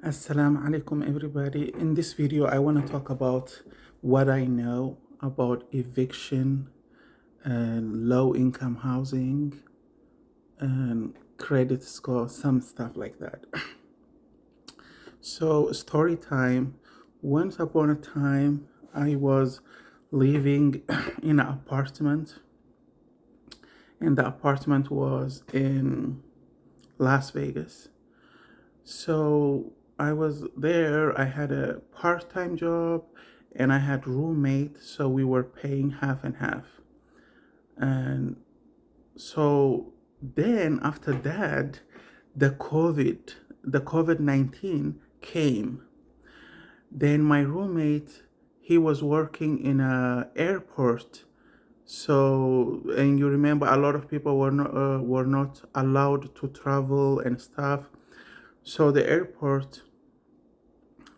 Assalamu alaikum everybody. In this video I want to talk about what I know about eviction and low income housing and credit score, some stuff like that. So story time. Once upon a time I was living in an apartment, and the apartment was in Las Vegas. So I was there, I had a part-time job and I had roommate, so we were paying half and half. And so then after that, the COVID-19 came. Then my roommate, he was working in a airport. So, and you remember a lot of people were not allowed to travel and stuff. So the airport,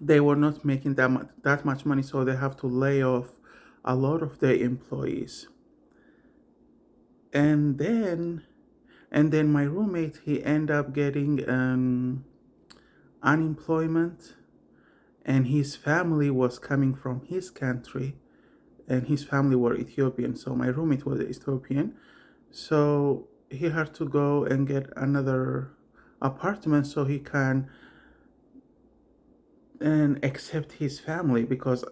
they were not making that much money, so they have to lay off a lot of their employees. And then my roommate, he ended up getting unemployment, and his family was coming from his country, and his family were Ethiopian. So my roommate was Ethiopian, so he had to go and get another apartment so he can and accept his family, because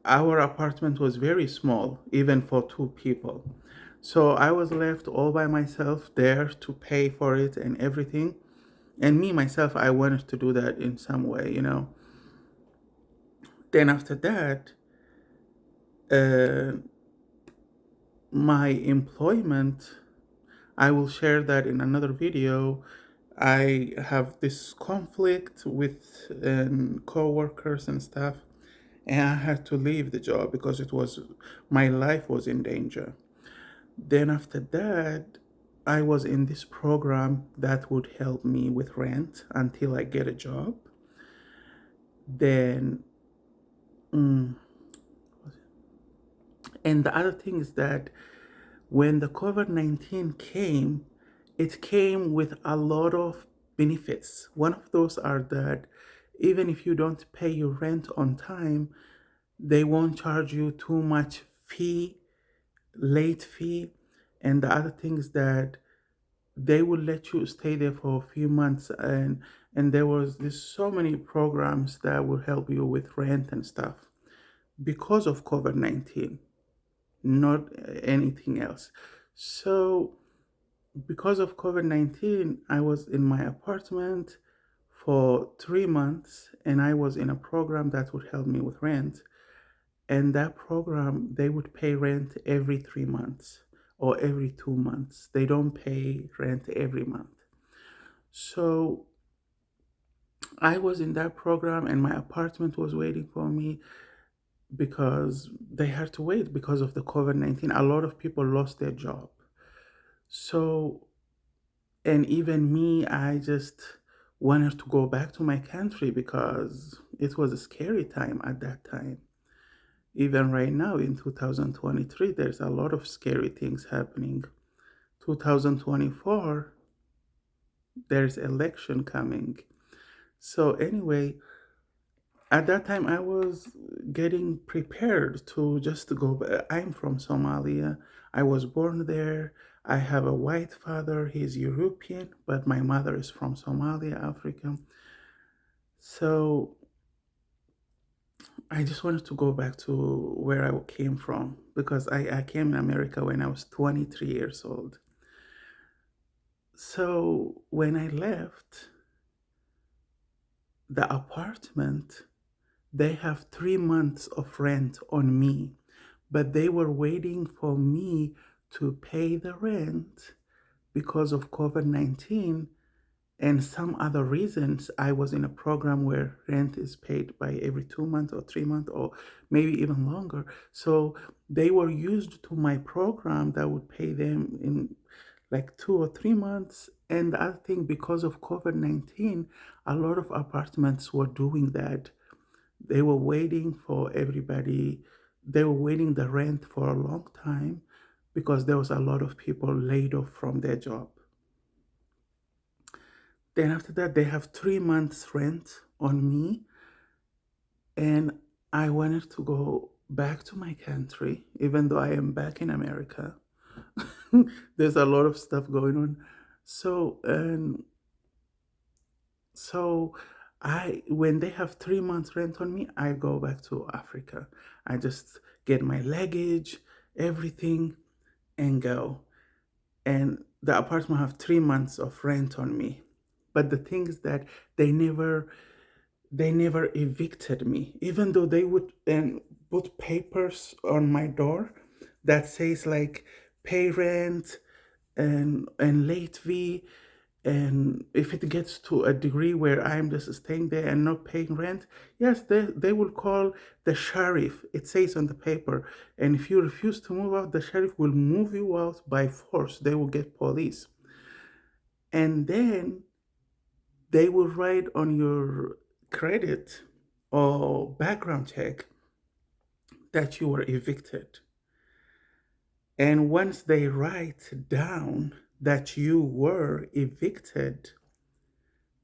our apartment was very small, even for two people. So I was left all by myself there to pay for it and everything. And me, myself, I wanted to do that in some way. Then after that, uh, my employment, I will share that in another video. I have this conflict with co-workers and stuff, and I had to leave the job because my life was in danger. Then after that, I was in this program that would help me with rent until I get a job. Then, mm, and the other thing is that when the COVID-19 came, it came with a lot of benefits. One of those are that even if you don't pay your rent on time, they won't charge you too much late fee. And the other thing is that they will let you stay there for a few months, and there was this so many programs that will help you with rent and stuff because of COVID-19, not anything else. So because of COVID-19, I was in my apartment for 3 months, and I was in a program that would help me with rent. And that program, they would pay rent every 3 months or every 2 months. They don't pay rent every month. So I was in that program, and my apartment was waiting for me because they had to wait because of the COVID-19. A lot of people lost their job. So, and even me, I just wanted to go back to my country because it was a scary time at that time. Even right now in 2023, there's a lot of scary things happening. 2024, there's election coming. So anyway, at that time I was getting prepared to just go back. I'm from Somalia. I was born there. I have a white father. He's European, but my mother is from Somalia, Africa. So I just wanted to go back to where I came from because I came in America when I was 23 years old. So when I left the apartment, they have 3 months of rent on me, but they were waiting for me to pay the rent because of COVID-19 and some other reasons. I was in a program where rent is paid by every 2 months or 3 months or maybe even longer. So they were used to my program that would pay them in like 2 or 3 months. And the other thing, because of COVID-19, a lot of apartments were doing that. They were waiting for everybody. They were waiting the rent for a long time because there was a lot of people laid off from their job. Then after that, they have 3 months rent on me, and I wanted to go back to my country, even though I am back in America. There's a lot of stuff going on. So, so when they have 3 months rent on me, I go back to Africa. I just get my luggage, everything, and go. And the apartment have 3 months of rent on me. But the thing is that they never they never evicted me, even though they would put papers on my door that says like pay rent and late fee. And if it gets to a degree where I'm just staying there and not paying rent, yes, they will call the sheriff. It says on the paper. And if you refuse to move out, the sheriff will move you out by force. They will get police. And then they will write on your credit or background check that you were evicted. And once they write down that you were evicted,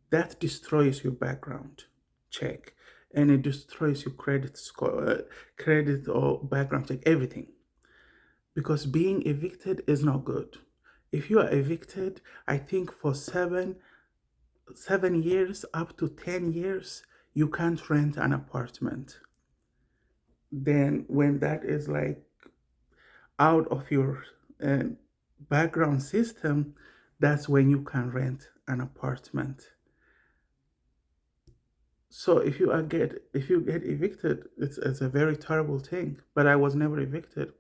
that destroys your background check, and it destroys your credit score, credit or background check, everything. Because being evicted is not good. If you are evicted, I think for 7 years up to 10 years, you can't rent an apartment. Then when that is like out of your uh, background system, that's when you can rent an apartment. So if you get evicted, it's a very terrible thing. But I was never evicted.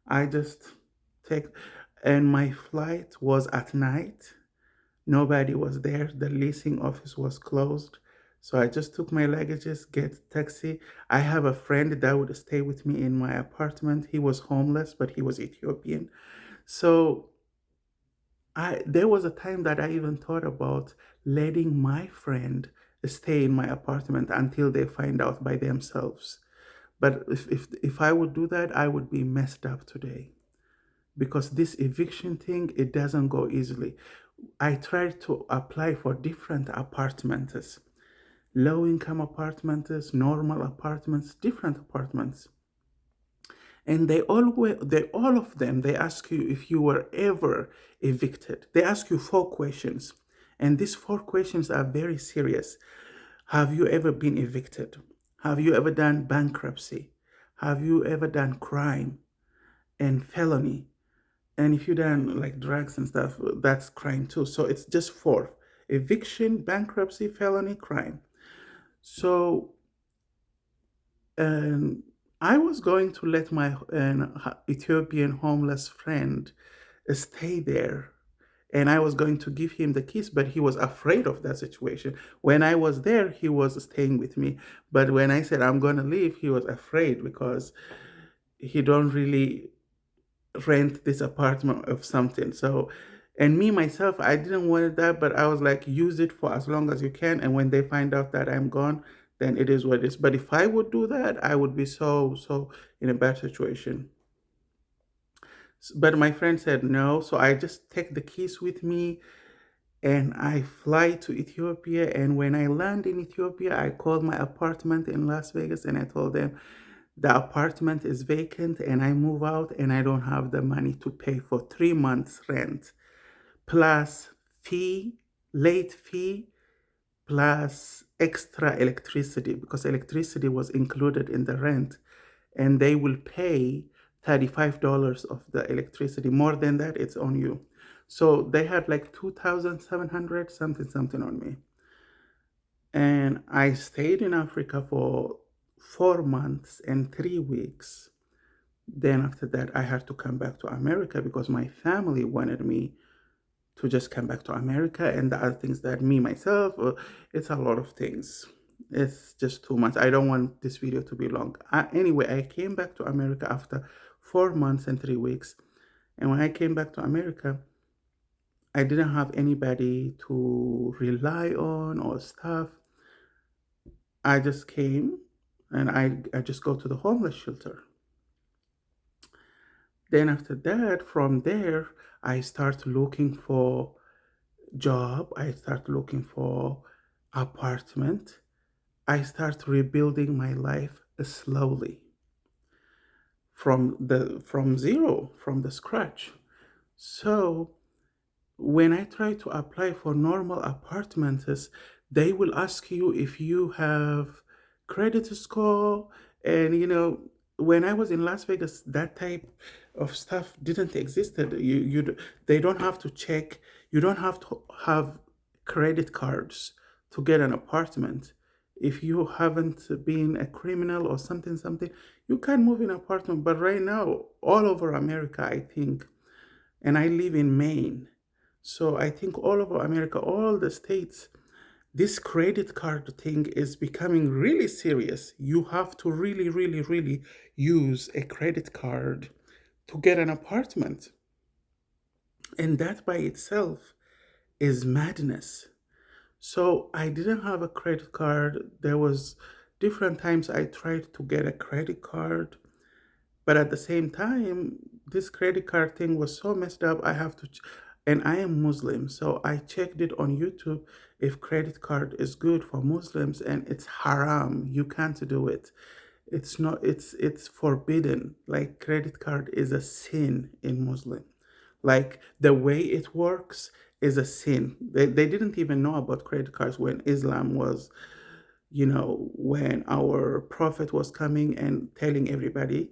I just take, and my flight was at night. Nobody was there. The leasing office was closed. So I just took my luggages, get taxi. I have a friend that would stay with me in my apartment. He was homeless, but he was Ethiopian. So I there was a time that I even thought about letting my friend stay in my apartment until they find out by themselves. But if I would do that, I would be messed up today, because this eviction thing, it doesn't go easily. I tried to apply for different apartments, low income apartments, normal apartments, different apartments. And they all of them, they ask you if you were ever evicted. They ask you 4 questions. And these 4 questions are very serious. Have you ever been evicted? Have you ever done bankruptcy? Have you ever done crime and felony? And if you done like drugs and stuff, that's crime too. So it's just 4: eviction, bankruptcy, felony, crime. So um, I was going to let my Ethiopian homeless friend stay there, and I was going to give him the keys, but he was afraid of that situation. When I was there, he was staying with me, but when I said I'm going to leave, he was afraid because he don't really rent this apartment of something. So, and me myself, I didn't want that, but I was like, use it for as long as you can, and when they find out that I'm gone, then it is what it is. But if I would do that, I would be so in a bad situation. But my friend said no, so I just take the keys with me and I fly to Ethiopia. And when I land in Ethiopia, I called my apartment in Las Vegas and I told them the apartment is vacant and I move out and I don't have the money to pay for 3 months rent plus fee, late fee, plus extra electricity, because electricity was included in the rent, and they will pay $35 of the electricity. More than that, it's on you. So they had like 2,700 something on me. And I stayed in Africa for 4 months and 3 weeks. Then after that, I had to come back to America because my family wanted me to just come back to America, and the other things that me myself, it's a lot of things. It's just too much. I don't want this video to be long. Anyway, I came back to America after 4 months and 3 weeks. And when I came back to America, I didn't have anybody to rely on or stuff. I just came and I just go to the homeless shelter. Then after that, from there, I start looking for job. I start looking for apartment. I start rebuilding my life slowly from zero, from the scratch. So when I try to apply for normal apartments, they will ask you if you have credit score. And when I was in Las Vegas, that type of stuff didn't exist. They don't have to check. You don't have to have credit cards to get an apartment. If you haven't been a criminal or something, you can move in apartment. But right now, all over America, I think, and I live in Maine. So I think all over America, all the states, this credit card thing is becoming really serious. You have to really, really, really use a credit card to get an apartment. And that by itself is madness. So I didn't have a credit card. There was different times I tried to get a credit card. But at the same time, this credit card thing was so messed up. And I am Muslim, so I checked it on YouTube if credit card is good for Muslims, and it's haram. You can't do it. It's not. It's forbidden. Like credit card is a sin in Muslim. Like the way it works is a sin. They didn't even know about credit cards when Islam was, when our prophet was coming and telling everybody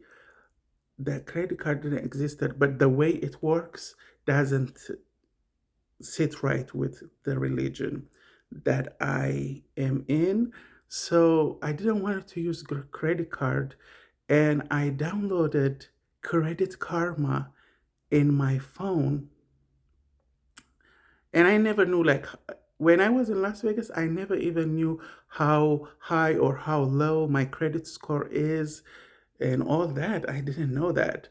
that credit card didn't existed, but the way it works doesn't sit right with the religion that I am in. So I didn't want to use credit card, and I downloaded Credit Karma in my phone. And I never knew, like, when I was in Las Vegas, I never even knew how high or how low my credit score is and all that. I didn't know that.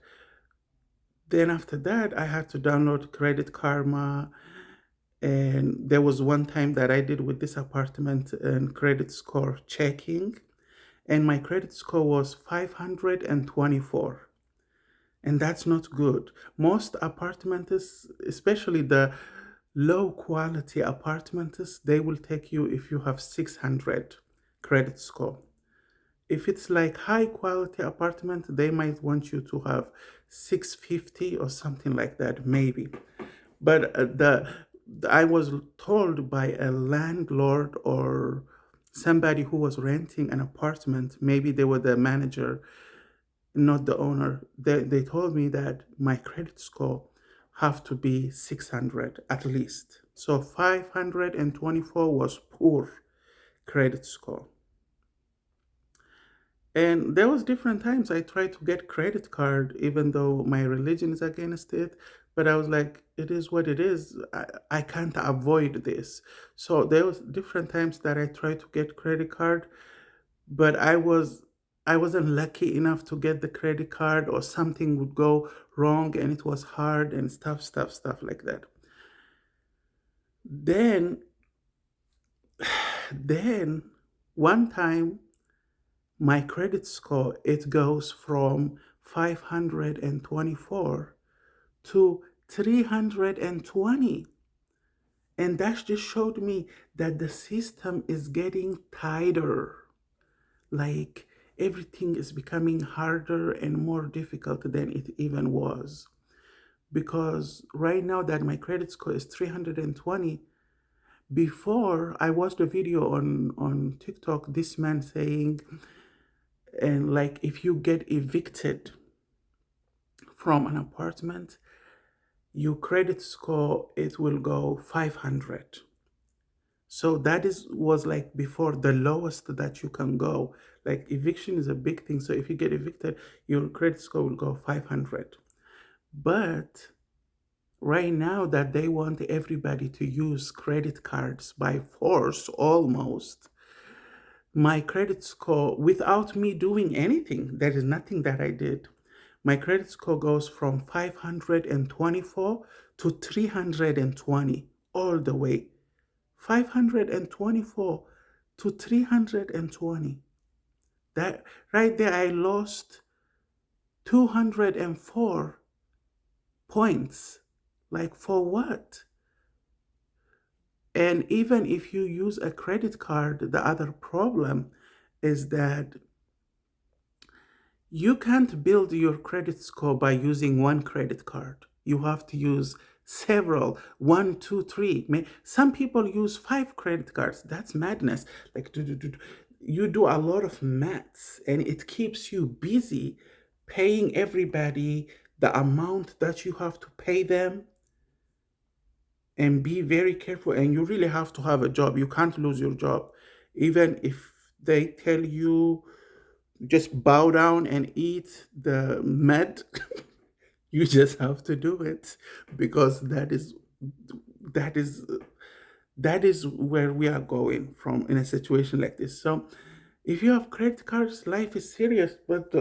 Then after that, I had to download Credit Karma. And there was one time that I did with this apartment and credit score checking, and my credit score was 524. And that's not good. Most apartments, especially the low quality apartments, they will take you if you have 600 credit score. If it's like high quality apartment, they might want you to have 650 or something like that, maybe. But I was told by a landlord or somebody who was renting an apartment, maybe they were the manager, not the owner. They told me that my credit score have to be 600 at least. So 524 was poor credit score. And there was different times I tried to get credit card, even though my religion is against it. But I was like, it is what it is. I can't avoid this. So there was different times that I tried to get credit card, but I wasn't lucky enough to get the credit card, or something would go wrong and it was hard and stuff like that. Then then one time my credit score, it goes from 524 to 320. And that just showed me that the system is getting tighter. Like everything is becoming harder and more difficult than it even was. Because right now that my credit score is 320, before I watched a video on TikTok, this man saying, and like if you get evicted from an apartment, your credit score, it will go 500. So that was like before the lowest that you can go. Like eviction is a big thing. So if you get evicted, your credit score will go 500. But right now that they want everybody to use credit cards by force almost, my credit score, without me doing anything, there is nothing that I did, my credit score goes from 524 to 320 all the way. 524 to 320. That right there, I lost 204 points. Like for what? And even if you use a credit card, the other problem is that you can't build your credit score by using one credit card. You have to use several, one, two, three. Some people use five credit cards. That's madness. Like, you do a lot of maths and it keeps you busy paying everybody the amount that you have to pay them, and be very careful. And you really have to have a job. You can't lose your job. Even if they tell you just bow down and eat the med, you just have to do it, because that is that is where we are going from in a situation like this. So if you have credit cards, life is serious. But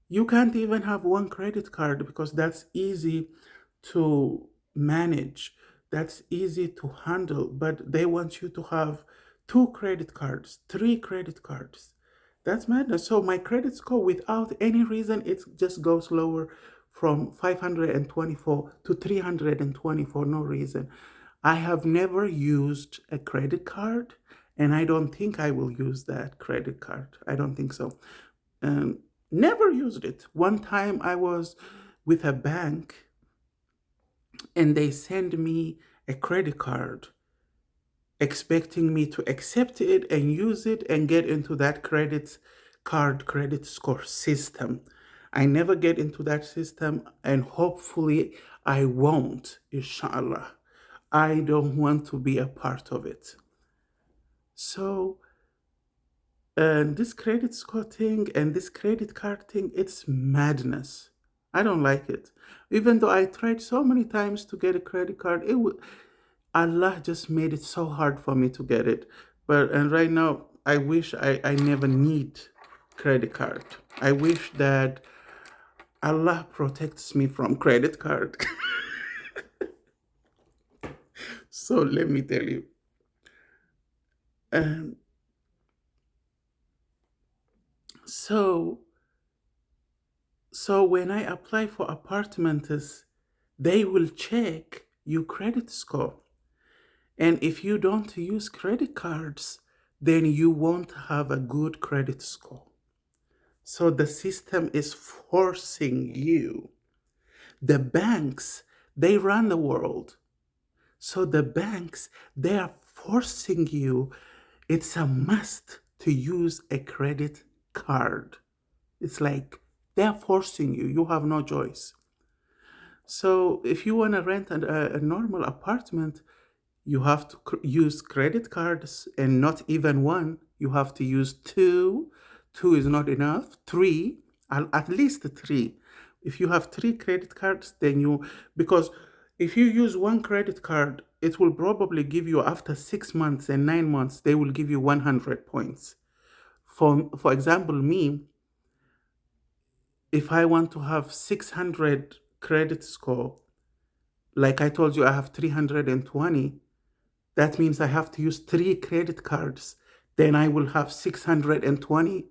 you can't even have one credit card, because that's easy to manage, that's easy to handle. But they want you to have two credit cards, three credit cards. That's madness. So my credit score, without any reason, it just goes lower from 524 to 320 for no reason. I have never used a credit card, and I don't think I will use that credit card. I don't think so. um, Never used it. One time I was with a bank and they sent me a credit card expecting me to accept it and use it and get into that credit score system. I never get into that system, and hopefully I won't, inshallah. I don't want to be a part of it. So and this credit score thing and this credit card thing, it's madness. I don't like it. Even though I tried so many times to get a credit card, Allah just made it so hard for me to get it. But and right now, I wish I never need credit card. I wish that Allah protects me from credit card. So let me tell you. Um, so so when I apply for apartments, they will check your credit score. And if you don't use credit cards, then you won't have a good credit score. So the system is forcing you. The banks, they run the world. So the banks, they are forcing you. It's a must to use a credit card. It's like they're forcing you. You have no choice. So if you want to rent a normal apartment, you have to use credit cards, and not even one. You have to use two. Two is not enough. Three, at least three. If you have three credit cards, then because if you use one credit card, it will probably give you, after 6 months and 9 months, they will give you 100 points. For example, me, if I want to have 600 credit score, like I told you, I have 320. That means I have to use three credit cards. Then I will have 620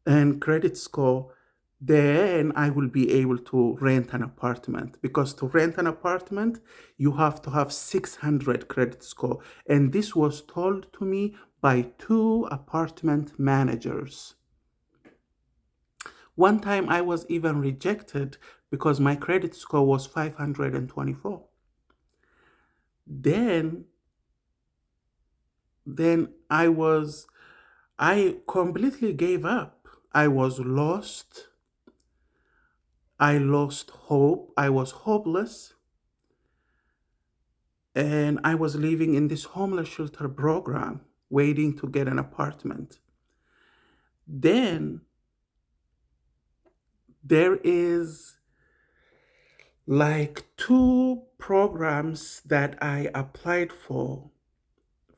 and credit score. Then I will be able to rent an apartment, because to rent an apartment, you have to have 600 credit score. And this was told to me by two apartment managers. One time I was even rejected because my credit score was 524. Then I completely gave up. I was lost. I lost hope. I was hopeless. And I was living in this homeless shelter program, waiting to get an apartment. Then there is like two programs that I applied for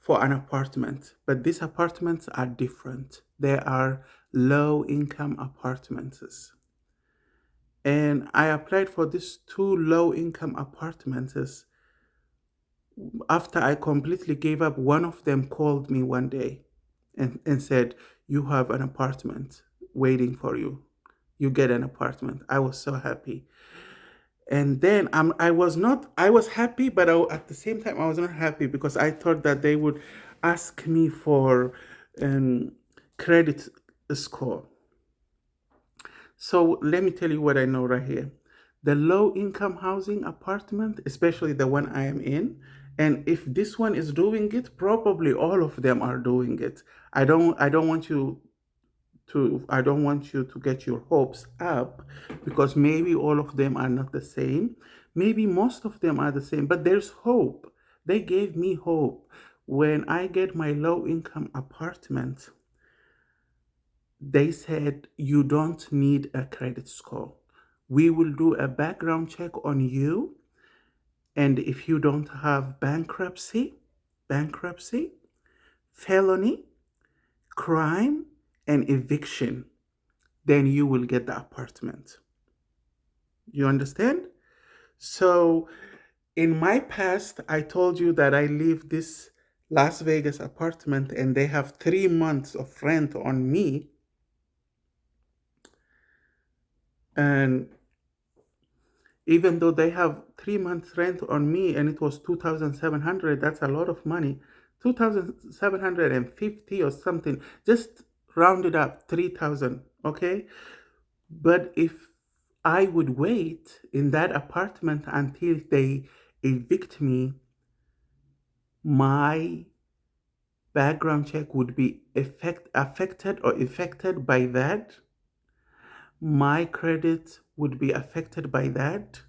an apartment, but these apartments are different. They are low income apartments. And I applied for these two low income apartments. After I completely gave up, one of them called me one day and said, "You have an apartment waiting for you. You get an apartment." I was so happy. And then I was happy, but at the same time I was not happy because I thought that they would ask me for um, credit score. So let me tell you what I know right here. The low income housing apartment, especially the one I am in, and if this one is doing it, probably all of them are doing it. I don't want you to get your hopes up because maybe all of them are not the same. Maybe most of them are the same, but there's hope. They gave me hope. When I get my low income apartment, they said you don't need a credit score. We will do a background check on you, and if you don't have bankruptcy, felony, crime, and eviction, then you will get the apartment. You understand? So, in my past, I told you that I leave this Las Vegas apartment and they have 3 months of rent on me. And even though they have 3 months rent on me and it was 2,700, that's a lot of money. 2,750 or something. Just round it up, 3,000, okay? But if I would wait in that apartment until they evict me, my background check would be affected by that. My credit would be affected by that.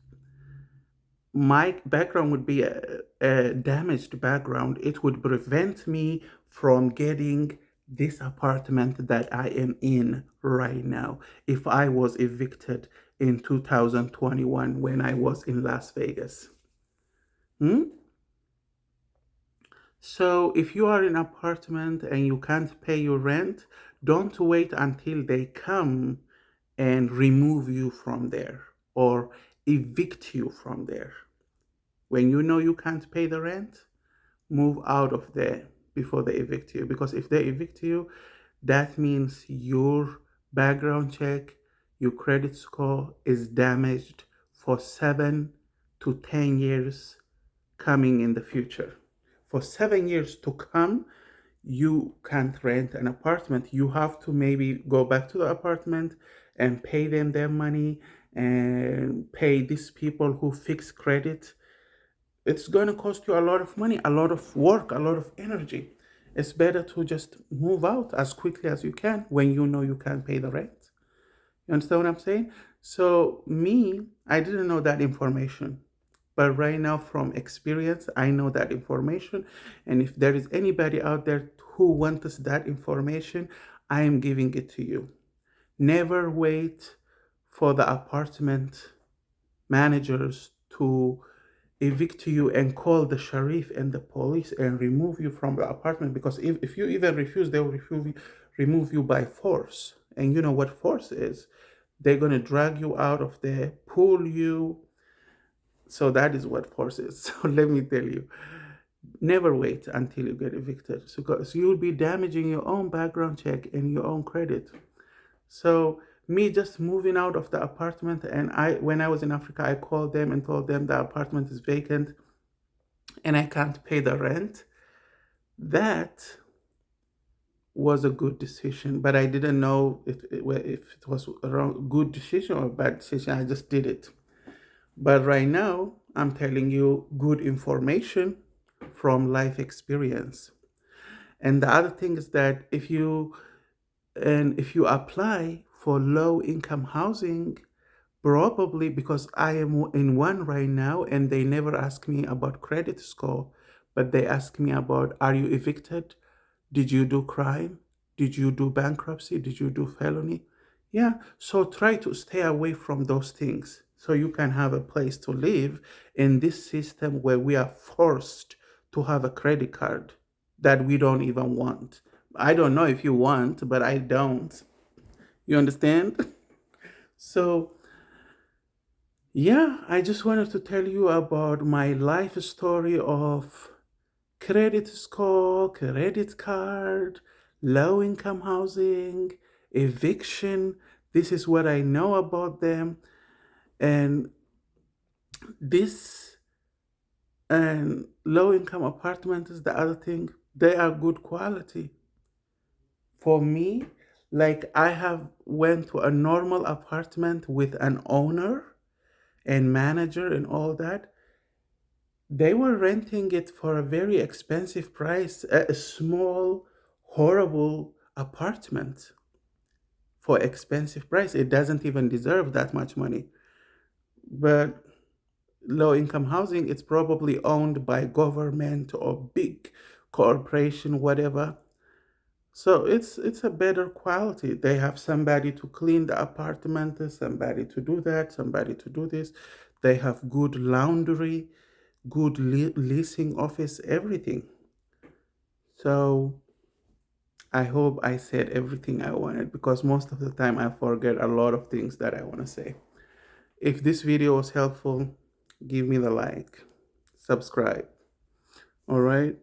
My background would be a damaged background. It would prevent me from getting this apartment that I am in right now if I was evicted in 2021 when I was in Las Vegas. Hmm? So if you are in an apartment and you can't pay your rent, don't wait until they come and remove you from there or evict you from there. When you know you can't pay the rent, move out of there before they evict you. Because if they evict you, that means your background check, your credit score is damaged for 7 to 10 years coming in the future. For 7 years to come, you can't rent an apartment. You have to maybe go back to the apartment and pay them their money and pay these people who fix credit. It's going to cost you a lot of money, a lot of work, a lot of energy. It's better to just move out as quickly as you can when you know you can't pay the rent. You understand what I'm saying? So, me, I didn't know that information. But right now, from experience, I know that information. And if there is anybody out there who wants that information, I am giving it to you. Never wait for the apartment managers to evict you and call the sheriff and the police and remove you from the apartment because if you even refuse, they will remove you by force. And you know what force is? They're going to drag you out of there, pull you. So that is what force is. So let me tell you, never wait until you get evicted. So you'll be damaging your own background check and your own credit. So me just moving out of the apartment, and when I was in Africa, I called them and told them the apartment is vacant and I can't pay the rent. That was a good decision, but I didn't know if it was a good decision or a bad decision. I just did it. But right now, I'm telling you good information from life experience. And the other thing is that if you apply for low income housing, probably because I am in one right now and they never ask me about credit score, but they ask me about, are you evicted? Did you do crime? Did you do bankruptcy? Did you do felony? Yeah, so try to stay away from those things so you can have a place to live in this system where we are forced to have a credit card that we don't even want. I don't know if you want, but I don't. You understand? So, yeah, I just wanted to tell you about my life story of credit score, credit card, low income housing, eviction. This is what I know about them. And This and low income apartment is the other thing. They are good quality. For me, like I have went to a normal apartment with an owner and manager and all that. They were renting it for a very expensive price, a small, horrible apartment for expensive price. It doesn't even deserve that much money. But low income housing, it's probably owned by government or big corporation, whatever. So it's a better quality. They have somebody to clean the apartment, somebody to do that, somebody to do this. They have good laundry, good leasing office, everything. So I hope I said everything I wanted, because most of the time I forget a lot of things that I want to say. If this video was helpful, give me the like, subscribe. All right.